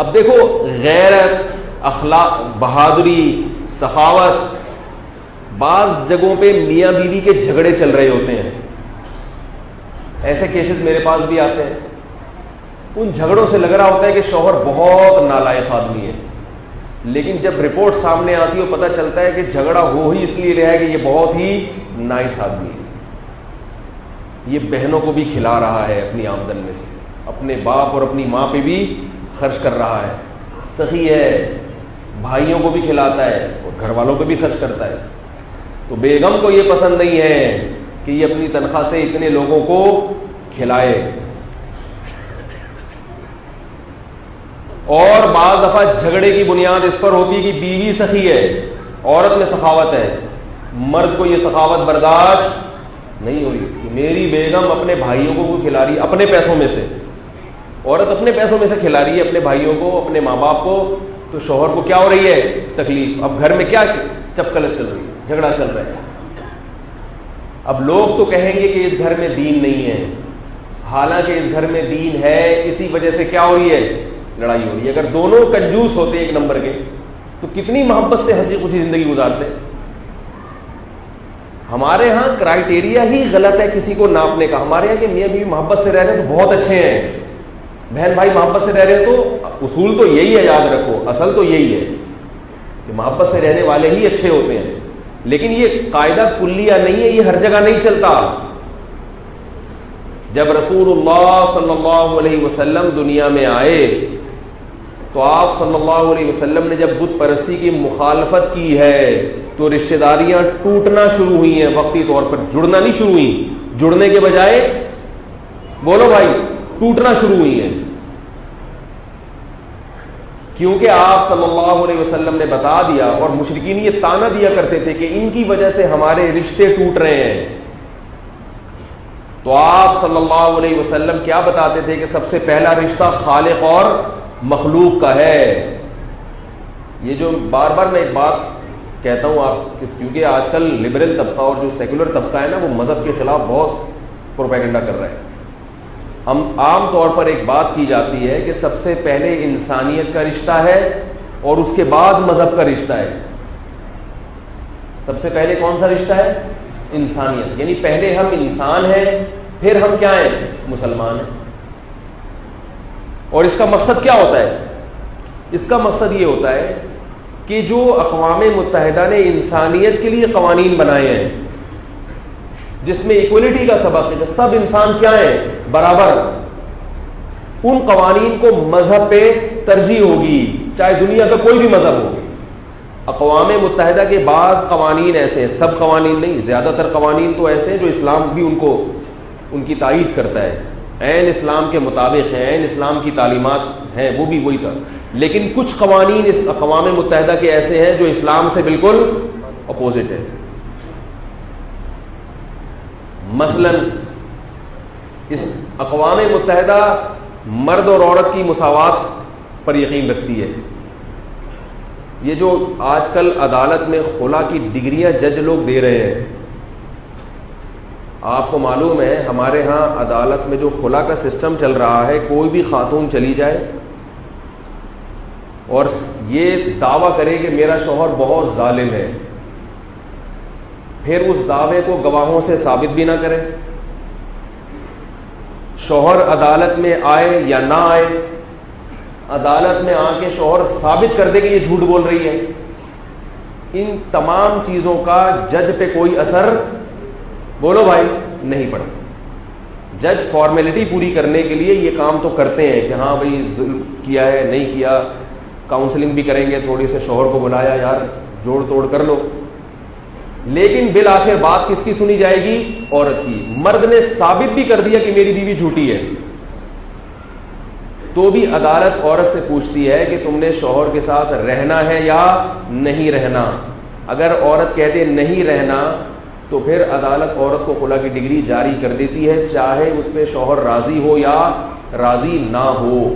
اب دیکھو غیرت, اخلاق, بہادری, سخاوت, بعض جگہوں پہ میاں بیوی کے جھگڑے چل رہے ہوتے ہیں, ایسے کیسز میرے پاس بھی آتے ہیں. ان جھگڑوں سے لگ رہا ہوتا ہے کہ شوہر بہت نالائق آدمی ہے, لیکن جب رپورٹ سامنے آتی ہے پتہ چلتا ہے کہ جھگڑا ہو ہی اس لیے رہا ہے کہ یہ بہت ہی نائس آدمی ہے. یہ بہنوں کو بھی کھلا رہا ہے اپنی آمدن میں سے, اپنے باپ اور اپنی ماں پہ بھی خرچ کر رہا ہے, سخی ہے, بھائیوں کو بھی کھلاتا ہے اور گھر والوں پہ بھی خرچ کرتا ہے. تو بیگم کو یہ پسند نہیں ہے کہ یہ اپنی تنخواہ سے اتنے لوگوں کو کھلائے. اور بعض دفعہ جھگڑے کی بنیاد اس پر ہوتی ہے کہ بیوی سخی ہے, عورت میں سخاوت ہے, مرد کو یہ سخاوت برداشت نہیں ہو رہی کہ میری بیگم اپنے بھائیوں کو کھلا رہی اپنے پیسوں میں سے, عورت اپنے پیسوں میں سے کھلا رہی ہے اپنے بھائیوں کو, اپنے ماں باپ کو, تو شوہر کو کیا ہو رہی ہے تکلیف. اب گھر میں کیا چپکلش چل رہی ہے, جھگڑا چل رہا ہے. اب لوگ تو کہیں گے کہ اس گھر میں دین نہیں ہے, حالانکہ اس گھر میں دین ہے, اسی وجہ سے کیا ہو رہی ہے, لڑائی ہو رہی ہے. اگر دونوں کنجوس ہوتے ایک نمبر کے تو کتنی محبت سے ہنسی خوشی زندگی گزارتے. ہمارے ہاں کرائٹیریا ہی غلط ہے کسی کو ناپنے کا. ہمارے یہاں کہ میاں بیوی محبت سے رہ رہے ہیں تو بہت اچھے ہیں, بہن بھائی محبت سے رہ رہے ہیں تو اصول تو یہی ہے, یاد رکھو اصل تو یہی ہے کہ محبت سے رہنے والے ہی اچھے ہوتے ہیں. لیکن یہ قاعدہ کلیہ نہیں ہے, یہ ہر جگہ نہیں چلتا. جب رسول اللہ صلی اللہ علیہ وسلم دنیا میں آئے تو آپ صلی اللہ علیہ وسلم نے جب بت پرستی کی مخالفت کی ہے تو رشتہ داریاں ٹوٹنا شروع ہوئی ہیں, وقتی طور پر جڑنا نہیں شروع ہوئی, جڑنے کے بجائے بولو بھائی ٹوٹنا شروع ہوئی ہیں. کیونکہ آپ صلی اللہ علیہ وسلم نے بتا دیا, اور مشرکین یہ تانا دیا کرتے تھے کہ ان کی وجہ سے ہمارے رشتے ٹوٹ رہے ہیں. تو آپ صلی اللہ علیہ وسلم کیا بتاتے تھے کہ سب سے پہلا رشتہ خالق اور مخلوق کا ہے. یہ جو بار بار میں ایک بات کہتا ہوں آپ کیونکہ آج کل لبرل طبقہ اور جو سیکولر طبقہ ہے نا, وہ مذہب کے خلاف بہت پروپیگنڈا کر رہا ہے. ہم عام طور پر ایک بات کی جاتی ہے کہ سب سے پہلے انسانیت کا رشتہ ہے اور اس کے بعد مذہب کا رشتہ ہے. سب سے پہلے کون سا رشتہ ہے؟ انسانیت, یعنی پہلے ہم انسان ہیں پھر ہم کیا ہیں, مسلمان ہیں. اور اس کا مقصد کیا ہوتا ہے؟ اس کا مقصد یہ ہوتا ہے کہ جو اقوام متحدہ نے انسانیت کے لیے قوانین بنائے ہیں جس میں ایکولیٹی کا سبق ہے کہ سب انسان کیا ہیں, برابر, ان قوانین کو مذہب پہ ترجیح ہوگی چاہے دنیا کا کوئی بھی مذہب ہو. اقوام متحدہ کے بعض قوانین ایسے ہیں, سب قوانین نہیں, زیادہ تر قوانین تو ایسے ہیں جو اسلام بھی ان کی تائید کرتا ہے, عین اسلام کے مطابق ہیں, عین اسلام کی تعلیمات ہیں, وہ بھی وہی تھا. لیکن کچھ قوانین اس اقوام متحدہ کے ایسے ہیں جو اسلام سے بالکل اپوزٹ ہے. مثلا اس اقوام متحدہ مرد اور عورت کی مساوات پر یقین رکھتی ہے. یہ جو آج کل عدالت میں خلا کی ڈگریاں جج لوگ دے رہے ہیں, آپ کو معلوم ہے ہمارے ہاں عدالت میں جو خلا کا سسٹم چل رہا ہے, کوئی بھی خاتون چلی جائے اور یہ دعویٰ کرے کہ میرا شوہر بہت ظالم ہے, پھر اس دعوے کو گواہوں سے ثابت بھی نہ کرے, شوہر عدالت میں آئے یا نہ آئے, عدالت میں آ کے شوہر ثابت کر دے کہ یہ جھوٹ بول رہی ہے, ان تمام چیزوں کا جج پہ کوئی اثر, بولو بھائی, نہیں پڑا. جج فارمیلٹی پوری کرنے کے لیے یہ کام تو کرتے ہیں کہ ہاں بھائی ظلم کیا ہے نہیں کیا, کاؤنسلنگ بھی کریں گے, تھوڑی سے شوہر کو بلایا یار جوڑ توڑ کر لو, لیکن بالآخر بات کس کی سنی جائے گی؟ عورت کی. مرد نے ثابت بھی کر دیا کہ میری بیوی جھوٹی ہے تو بھی عدالت عورت سے پوچھتی ہے کہ تم نے شوہر کے ساتھ رہنا ہے یا نہیں رہنا. اگر عورت کہتے نہیں رہنا تو پھر عدالت عورت کو خلا کی ڈگری جاری کر دیتی ہے, چاہے اس پہ شوہر راضی ہو یا راضی نہ ہو.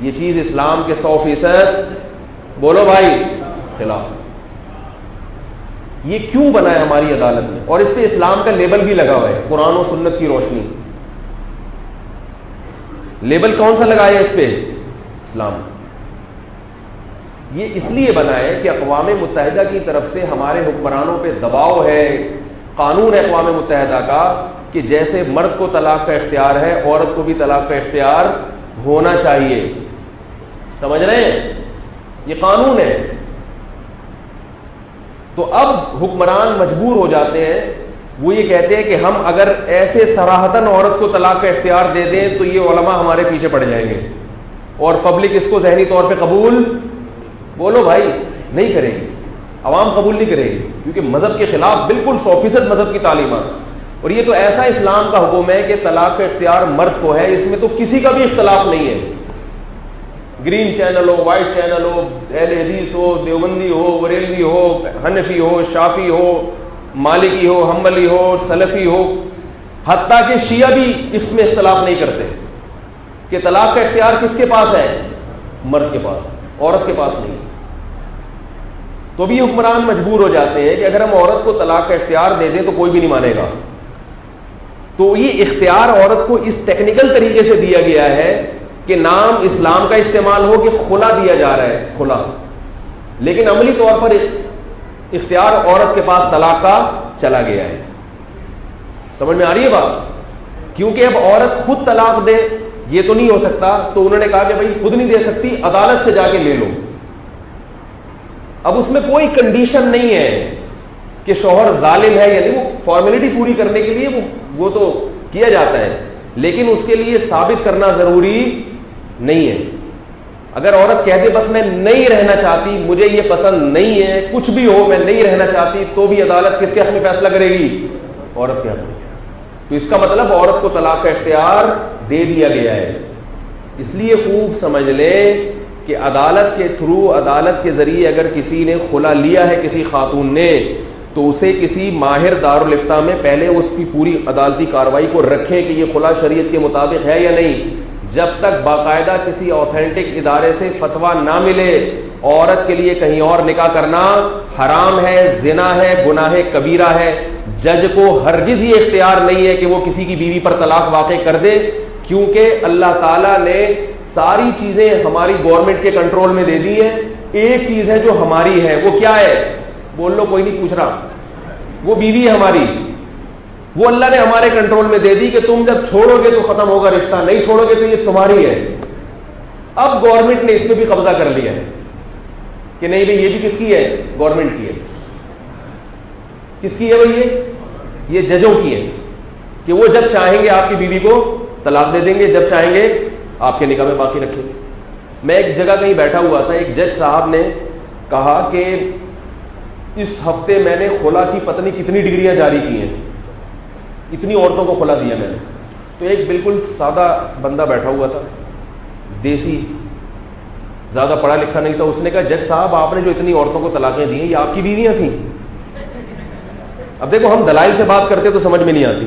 یہ چیز اسلام کے 100% بولو بھائی خلاف. یہ کیوں بنا ہے ہماری عدالت میں؟ اور اس پہ اسلام کا لیبل بھی لگا ہوا ہے, قرآن و سنت کی روشنی. لیبل کون سا لگایا ہے اس پہ؟ اسلام یہ اس لیے بنا ہے کہ اقوام متحدہ کی طرف سے ہمارے حکمرانوں پہ دباؤ ہے، قانون ہے اقوام متحدہ کا کہ جیسے مرد کو طلاق کا اختیار ہے، عورت کو بھی طلاق کا اختیار ہونا چاہیے. سمجھ رہے ہیں؟ یہ قانون ہے. تو اب حکمران مجبور ہو جاتے ہیں، وہ یہ کہتے ہیں کہ ہم اگر ایسے صراحتاً عورت کو طلاق کا اختیار دے دیں تو یہ علماء ہمارے پیچھے پڑ جائیں گے اور پبلک اس کو ذہنی طور پہ قبول، بولو بھائی، نہیں کرے گی. عوام قبول نہیں کرے گی کیونکہ مذہب کے خلاف، بالکل 100% مذہب کی تعلیمات. اور یہ تو ایسا اسلام کا حکم ہے کہ طلاق کا اختیار مرد کو ہے، اس میں تو کسی کا بھی اختلاف نہیں ہے. گرین چینل ہو، وائٹ چینل ہو، اہل حدیث ہو، دیوبندی ہو، بریلوی ہو، حنفی ہو، شافی ہو، مالکی ہو، حنبلی ہو، سلفی ہو، حتیٰ کہ شیعہ بھی اس میں اختلاف نہیں کرتے کہ طلاق کا اختیار کس کے پاس ہے؟ مرد کے پاس، عورت کے پاس نہیں. تو بھی حکمران مجبور ہو جاتے ہیں کہ اگر ہم عورت کو طلاق کا اختیار دے دیں تو کوئی بھی نہیں مانے گا. تو یہ اختیار عورت کو اس ٹیکنیکل طریقے سے دیا گیا ہے کہ نام اسلام کا استعمال ہو کہ خلا دیا جا رہا ہے، خلا، لیکن عملی طور پر اختیار عورت کے پاس طلاق کا چلا گیا ہے. سمجھ میں آ رہی ہے بات؟ کیونکہ اب عورت خود طلاق دے یہ تو نہیں ہو سکتا، تو انہوں نے کہا کہ بھائی خود نہیں دے سکتی، عدالت سے جا کے لے لو. اب اس میں کوئی کنڈیشن نہیں ہے کہ شوہر ظالم ہے، یعنی وہ فارمیلٹی پوری کرنے کے لیے وہ تو کیا جاتا ہے، لیکن اس کے لیے ثابت کرنا ضروری نہیں ہے. اگر عورت کہہ دے بس میں نہیں رہنا چاہتی، مجھے یہ پسند نہیں ہے، کچھ بھی ہو میں نہیں رہنا چاہتی، تو بھی عدالت کس کے حق میں فیصلہ کرے گی؟ عورت کے حق میں. تو اس کا مطلب عورت کو طلاق کا اختیار دے دیا گیا ہے. اس لیے خوب سمجھ لیں کہ عدالت کے تھرو، عدالت کے ذریعے اگر کسی نے خلا لیا ہے کسی خاتون نے، تو اسے کسی ماہر دارالفتاء میں پہلے اس کی پوری عدالتی کارروائی کو رکھے کہ یہ خلا شریعت کے مطابق ہے یا نہیں. جب تک باقاعدہ کسی اوتھینٹک ادارے سے فتویٰ نہ ملے، عورت کے لیے کہیں اور نکاح کرنا حرام ہے، زنا ہے، گناہ کبیرہ ہے. جج کو ہرگز یہ اختیار نہیں ہے کہ وہ کسی کی بیوی پر طلاق واقع کر دے، کیونکہ اللہ تعالیٰ نے ساری چیزیں ہماری گورنمنٹ کے کنٹرول میں دے دی ہیں. ایک چیز ہے جو ہماری ہے، وہ کیا ہے؟ بول لو، کوئی نہیں پوچھ رہا. وہ بیوی ہے ہماری، وہ اللہ نے ہمارے کنٹرول میں دے دی کہ تم جب چھوڑو گے تو ختم ہوگا رشتہ، نہیں چھوڑو گے تو یہ تمہاری ہے. اب گورنمنٹ نے اس پہ بھی قبضہ کر لیا ہے کہ نہیں بھائی یہ بھی کس کی ہے؟ گورنمنٹ کی ہے. کس کی ہے بھائی؟ یہ ججوں کی ہے کہ وہ جب چاہیں گے آپ کی بیوی کو طلاق دے دیں گے، جب چاہیں گے آپ کے نکاح میں باقی رکھیں. میں ایک جگہ کہیں بیٹھا ہوا تھا، ایک جج صاحب نے کہا کہ اس ہفتے میں نے خلا کی پتہ نہیں کتنی ڈگریاں جاری کی ہیں، اتنی عورتوں کو خلا دیا میں نے. تو ایک بالکل سادہ بندہ بیٹھا ہوا تھا، دیسی، زیادہ پڑھا لکھا نہیں تھا. اس نے کہا جج صاحب آپ نے جو اتنی عورتوں کو طلاقیں دی ہیں یہ آپ کی بیویاں تھیں؟ اب دیکھو ہم دلائل سے بات کرتے تو سمجھ میں نہیں آتی.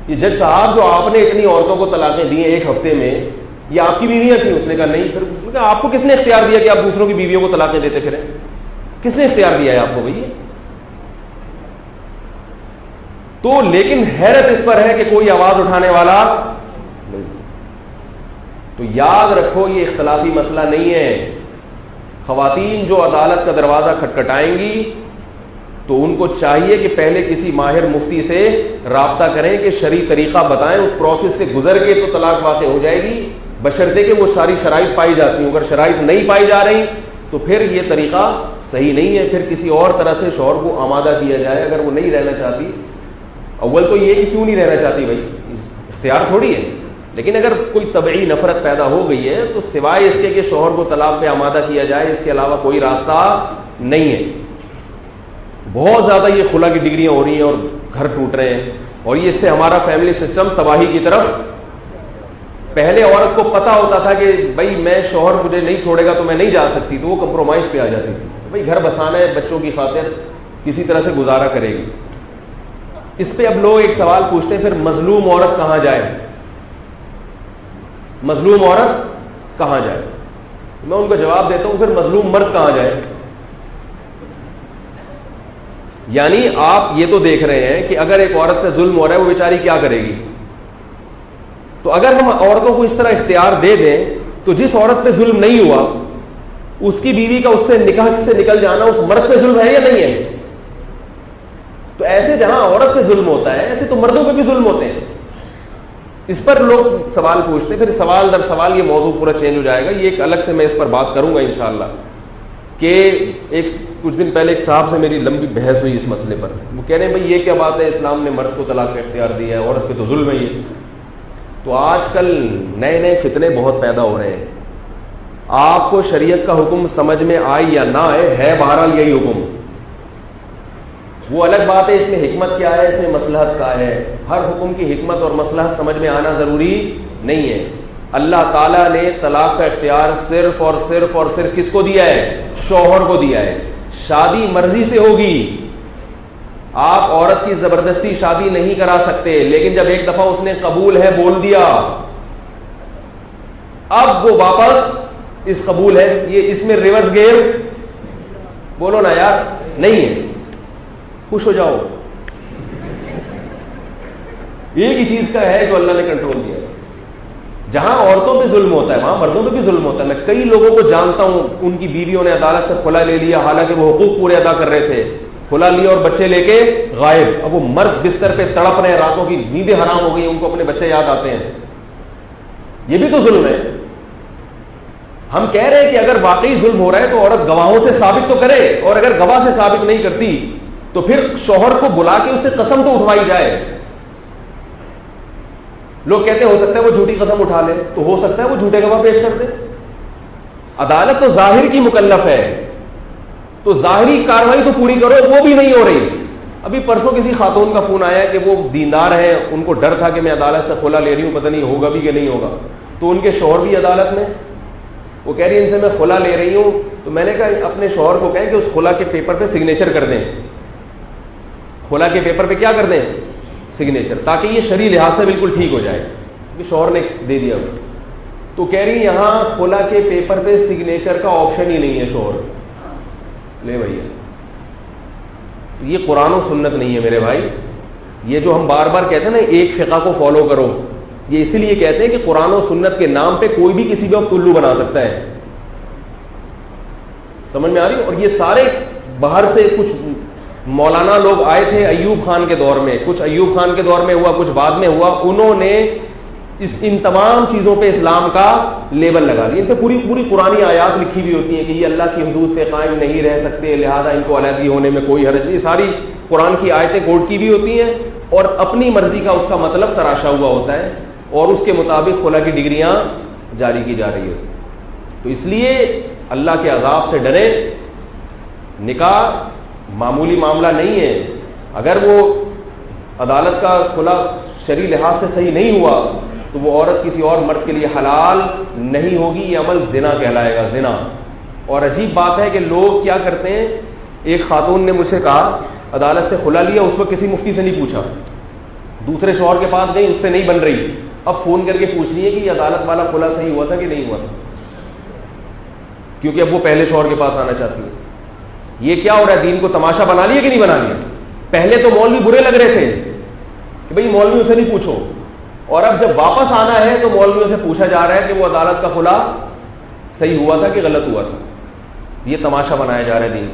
یہ جج صاحب جو آپ نے اتنی عورتوں کو طلاقیں دی ہیں ایک ہفتے میں، یہ آپ کی بیویاں تھیں؟ اس نے کہا نہیں. پھر اس نے کہا آپ کو کس نے اختیار دیا کہ آپ دوسروں کی بیویوں کو طلاقیں دیتے پھریں؟ کس نے اختیار دیا ہے آپ کو بھائی؟ تو لیکن حیرت اس پر ہے کہ کوئی آواز اٹھانے والا نہیں. تو یاد رکھو یہ اختلافی مسئلہ نہیں ہے. خواتین جو عدالت کا دروازہ کھٹکھٹائیں گی تو ان کو چاہیے کہ پہلے کسی ماہر مفتی سے رابطہ کریں کہ شرعی طریقہ بتائیں، اس پروسیس سے گزر کے تو طلاق واقع ہو جائے گی، بشرطے کہ وہ ساری شرائط پائی جاتی ہوں. اگر شرائط نہیں پائی جا رہی تو پھر یہ طریقہ صحیح نہیں ہے. پھر کسی اور طرح سے شوہر کو آمادہ کیا جائے اگر وہ نہیں رہنا چاہتی. اول تو یہ کہ کیوں نہیں رہنا چاہتی بھائی، اختیار تھوڑی ہے. لیکن اگر کوئی طبعی نفرت پیدا ہو گئی ہے تو سوائے اس کے کہ شوہر کو طلاق پہ آمادہ کیا جائے، اس کے علاوہ کوئی راستہ نہیں ہے. بہت زیادہ یہ خلا کی ڈگریاں ہو رہی ہیں اور گھر ٹوٹ رہے ہیں، اور یہ اس سے ہمارا فیملی سسٹم تباہی کی طرف. پہلے عورت کو پتا ہوتا تھا کہ بھائی میں شوہر مجھے نہیں چھوڑے گا تو میں نہیں جا سکتی، تو وہ کمپرومائز پہ آ جاتی تھی. بھائی گھر بسانا ہے، بچوں کی خاطر کسی طرح سے گزارا کرے گی. اس پہ اب لوگ ایک سوال پوچھتے ہیں پھر مظلوم عورت کہاں جائے؟ مظلوم عورت کہاں جائے؟ میں ان کا جواب دیتا ہوں پھر مظلوم مرد کہاں جائے. یعنی آپ یہ تو دیکھ رہے ہیں کہ اگر ایک عورت پہ ظلم ہو رہا ہے وہ بیچاری کیا کرے گی. تو اگر ہم عورتوں کو اس طرح اختیار دے دیں تو جس عورت پہ ظلم نہیں ہوا اس کی بیوی کا اس سے نکاح سے نکل جانا اس مرد پہ ظلم ہے یا نہیں ہے؟ تو ایسے جہاں عورت پہ ظلم ہوتا ہے ایسے تو مردوں پہ بھی ظلم ہوتے ہیں. اس پر لوگ سوال پوچھتے ہیں, پھر سوال در سوال یہ موضوع پورا چینج ہو جائے گا. یہ ایک الگ سے میں اس پر بات کروں گا انشاءاللہ. کہ کچھ دن پہلے ایک صاحب سے میری لمبی بحث ہوئی اس مسئلے پر. وہ کہہ رہے ہیں بھائی یہ کیا بات ہے, اسلام نے مرد کو طلاق کا اختیار دیا ہے, عورت پہ تو ظلم ہے یہ. تو آج کل نئے نئے فتنے بہت پیدا ہو رہے ہیں. آپ کو شریعت کا حکم سمجھ میں آئے یا نہ آئے, ہے بہرحال یہی حکم. وہ الگ بات ہے اس میں حکمت کیا ہے, اس میں مصلحت کیا ہے. ہر حکم کی حکمت اور مصلحت سمجھ میں آنا ضروری نہیں ہے. اللہ تعالیٰ نے طلاق کا اختیار صرف اور صرف اور صرف کس کو دیا ہے؟ شوہر کو دیا ہے. شادی مرضی سے ہوگی, آپ عورت کی زبردستی شادی نہیں کرا سکتے, لیکن جب ایک دفعہ اس نے قبول ہے بول دیا, اب وہ واپس اس قبول ہے, یہ اس میں ریورس گیئر بولو نا یار نہیں ہے. خوش ہو جاؤ, ایک ہی چیز کا ہے جو اللہ نے کنٹرول دیا ہے. جہاں عورتوں پہ ظلم ہوتا ہے وہاں مردوں پہ بھی ظلم ہوتا ہے. میں کئی لوگوں کو جانتا ہوں, ان کی بیویوں نے عدالت سے خلا لے لیا حالانکہ وہ حقوق پورے ادا کر رہے تھے, خلا لیا اور بچے لے کے غائب. اب وہ مرد بستر پہ تڑپ رہے ہیں, راتوں کی نیندیں حرام ہو گئی, ان کو اپنے بچے یاد آتے ہیں. یہ بھی تو ظلم ہے. ہم کہہ رہے ہیں کہ اگر واقعی ظلم ہو رہا ہے تو عورت گواہوں سے ثابت تو کرے, اور اگر گواہ سے ثابت نہیں کرتی تو پھر شوہر کو بلا کے اس سے قسم تو اٹھوائی جائے. لوگ کہتے ہیں ہو سکتا ہے وہ جھوٹی قسم اٹھا لے, تو ہو سکتا ہے وہ جھوٹے گواہ پیش کر دے. عدالت تو ظاہر کی مکلف ہے, تو ظاہری کاروائی تو پوری کرو, وہ بھی نہیں ہو رہی. ابھی پرسوں کسی خاتون کا فون آیا کہ وہ دیندار ہیں, ان کو ڈر تھا کہ میں عدالت سے خلا لے رہی ہوں, پتہ نہیں ہوگا بھی کہ نہیں ہوگا. تو ان کے شوہر بھی عدالت میں, وہ کہہ رہی ہے ان سے میں خلا لے رہی ہوں. تو میں نے کہا اپنے شوہر کو کہیں کہ اس خلا کے پیپر پہ سگنیچر کر دیں, خلا کے پیپر پہ کیا کر دیں, سگنیچر, تاکہ یہ شرعی لحاظ سے بالکل ٹھیک ہو جائے. کہ شوہر نے دے دیا. تو کہہ رہی یہاں خلا کے پیپر پہ سگنیچر کا آپشن ہی نہیں ہے. شوہر لے بھائی, یہ قرآن و سنت نہیں ہے میرے بھائی. یہ جو ہم بار بار کہتے ہیں نا ایک فقہ کو فالو کرو, یہ اسی لیے کہتے ہیں کہ قرآن و سنت کے نام پہ کوئی بھی کسی کو اب الو بنا سکتا ہے. سمجھ میں آ رہی ہے. اور یہ سارے باہر سے کچھ مولانا لوگ آئے تھے ایوب خان کے دور میں, کچھ ایوب خان کے دور میں ہوا, کچھ بعد میں ہوا, انہوں نے ان تمام چیزوں پہ اسلام کا لیبل لگا دیا. ان پہ پوری پوری قرآنی آیات لکھی ہوئی ہوتی ہیں کہ یہ اللہ کی حدود پہ قائم نہیں رہ سکتے, لہذا ان کو علیحدگی ہونے میں کوئی حرج نہیں. ساری قرآن کی آیتیں کوٹ کی بھی ہوتی ہیں, اور اپنی مرضی کا اس کا مطلب تراشا ہوا ہوتا ہے, اور اس کے مطابق خلا کی ڈگریاں جاری کی جا رہی ہوتی. تو اس لیے اللہ کے عذاب سے ڈرے. نکاح معمولی معاملہ نہیں ہے. اگر وہ عدالت کا خلا شرعی لحاظ سے صحیح نہیں ہوا تو وہ عورت کسی اور مرد کے لیے حلال نہیں ہوگی. یہ عمل زنا کہلائے گا, زنا. اور عجیب بات ہے کہ لوگ کیا کرتے ہیں, ایک خاتون نے مجھ سے کہا عدالت سے خلا لیا, اس وقت کسی مفتی سے نہیں پوچھا, دوسرے شوہر کے پاس گئی, اس سے نہیں بن رہی, اب فون کر کے پوچھ رہی ہے کہ یہ عدالت والا خلا صحیح ہوا تھا کہ نہیں ہوا تھا, کیونکہ اب وہ پہلے شوہر کے پاس آنا چاہتی ہے. یہ کیا ہو رہا ہے, دین کو تماشا بنا لیا کہ نہیں بنا لیا؟ پہلے تو مولوی برے لگ رہے تھے کہ بھئی مولویوں سے نہیں پوچھو, اور اب جب واپس آنا ہے تو مولویوں سے پوچھا جا رہا ہے کہ وہ عدالت کا خلا صحیح ہوا تھا کہ غلط ہوا تھا. یہ تماشا بنایا جا رہا ہے دین.